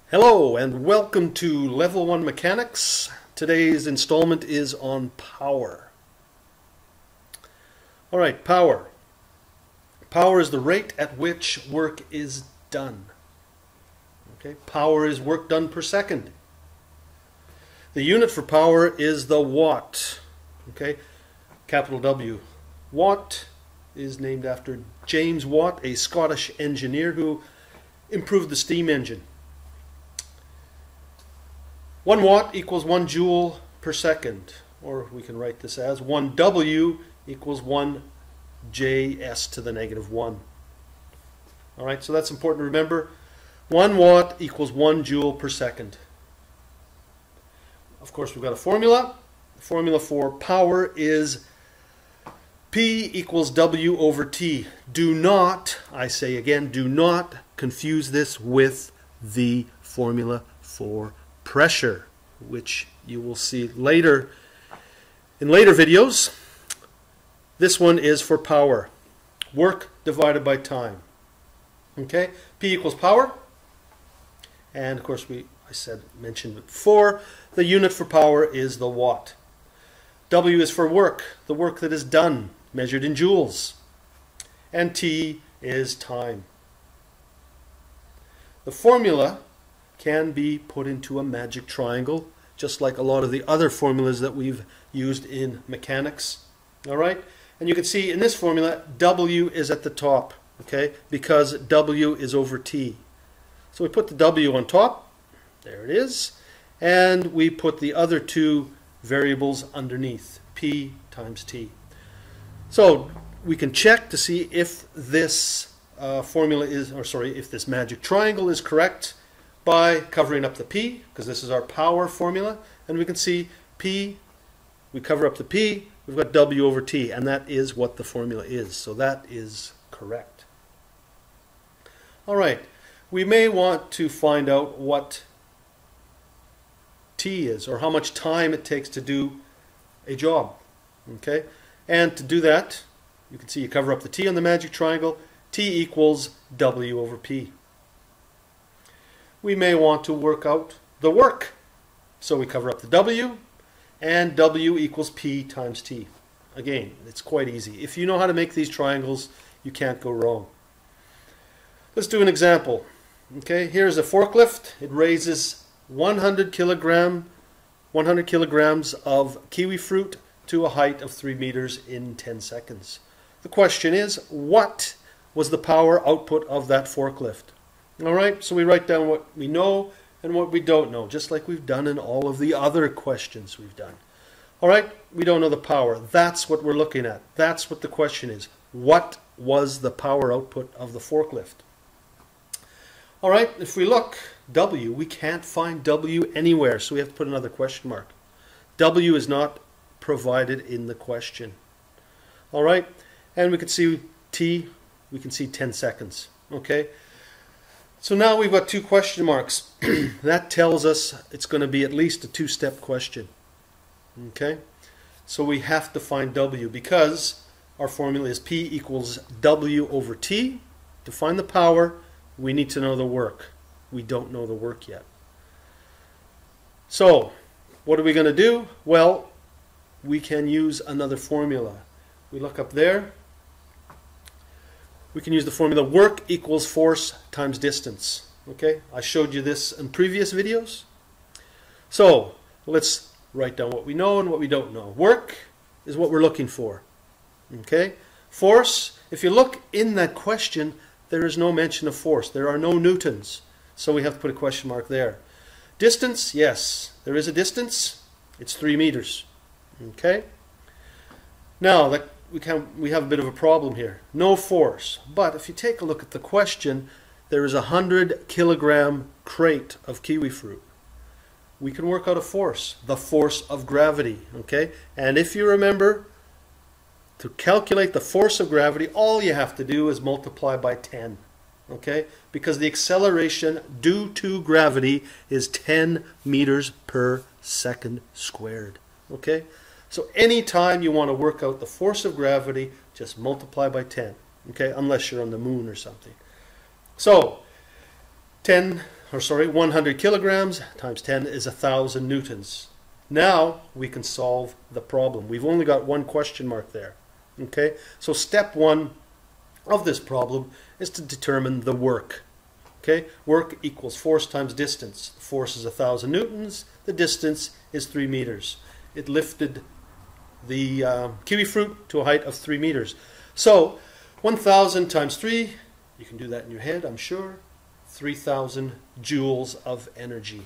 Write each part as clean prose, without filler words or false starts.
Hello and welcome to Level 1 Mechanics. Today's installment is on power. Alright, power. Power is the rate at which work is done. Okay, power is work done per second. The unit for power is the watt. Okay, capital W. Watt is named after James Watt, a Scottish engineer who improved the steam engine. 1 watt equals 1 joule per second, or we can write this as 1 W equals 1 JS to the negative 1. Alright, so that's important to remember. 1 watt equals 1 joule per second. Of course, we've got a formula. The formula for power is P equals W over T. Do not, I say again, do not confuse this with the formula for pressure, which you will see later in later videos. This one is for power. Work divided by time. Okay, P equals power, and of course mentioned it before, the unit for power is the watt. W is for work, the work that is done, measured in joules, and T is time. The formula can be put into a magic triangle, just like a lot of the other formulas that we've used in mechanics. Alright, and you can see in this formula W is at the top, okay, because W is over T. So we put the W on top, there it is, and we put the other two variables underneath, P times T. So we can check to see if this if this magic triangle is correct by covering up the P, because this is our power formula, and we can see P, we cover up the P, we've got W over T, and that is what the formula is. So that is correct. Alright, we may want to find out what T is, or how much time it takes to do a job. Okay, and to do that, you can see you cover up the T on the magic triangle. T equals W over P. We may want to work out the work, so we cover up the W, and W equals P times T. Again, it's quite easy. If you know how to make these triangles, you can't go wrong. Let's do an example. Okay, here's a forklift. It raises 100 kilograms of kiwi fruit to a height of 3 meters in 10 seconds. The question is, what was the power output of that forklift? Alright, so we write down what we know and what we don't know, just like we've done in all of the other questions we've done. Alright, we don't know the power. That's what we're looking at. That's what the question is. What was the power output of the forklift? Alright, if we look, W, we can't find W anywhere, so we have to put another question mark. W is not provided in the question. Alright, and we can see T, we can see 10 seconds. Okay, so now we've got two question marks. That tells us it's going to be at least a two-step question. Okay, so we have to find W, because our formula is P equals W over T. To find the power, we need to know the work. We don't know the work yet. So what are we going to do? Well, we can use another formula. We look up there. We can use the formula work equals force times distance. Okay, I showed you this in previous videos. So let's write down what we know and what we don't know. Work is what we're looking for. Okay, force, if you look in that question, there is no mention of force. There are no newtons. So we have to put a question mark there. Distance, yes, there is a distance. It's 3 meters. Okay, now that we have a bit of a problem here. No force. But if you take a look at the question, there is a 100 kilogram crate of kiwi fruit. We can work out a force, the force of gravity. Okay, and if you remember, to calculate the force of gravity, all you have to do is multiply by 10. Okay, because the acceleration due to gravity is 10 meters per second squared. Okay, so anytime you want to work out the force of gravity, just multiply by 10. Okay, unless you're on the moon or something. So 10 100 kilograms times 10 is 1,000 newtons. Now we can solve the problem. We've only got one question mark there. Okay, so step one of this problem is to determine the work. Okay, work equals force times distance. The force is 1,000 newtons. The distance is 3 meters. It lifted the kiwi fruit to a height of 3 meters. So 1,000 times 3, you can do that in your head, I'm sure. 3,000 joules of energy.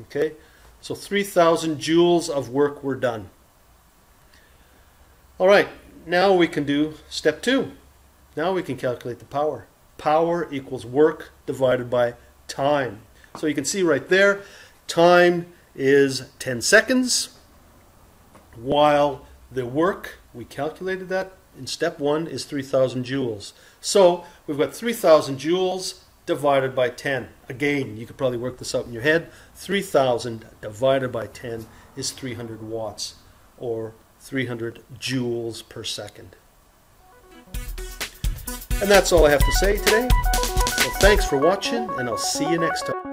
Okay, so 3,000 joules of work were done. All right, now we can do step two. Now we can calculate the power. Power equals work divided by time. So you can see right there, time is 10 seconds, while the work, we calculated that in step one, is 3,000 joules. So we've got 3,000 joules divided by 10. Again, you could probably work this out in your head. 3,000 divided by 10 is 300 watts, or 300 joules per second. And that's all I have to say today. So thanks for watching, and I'll see you next time.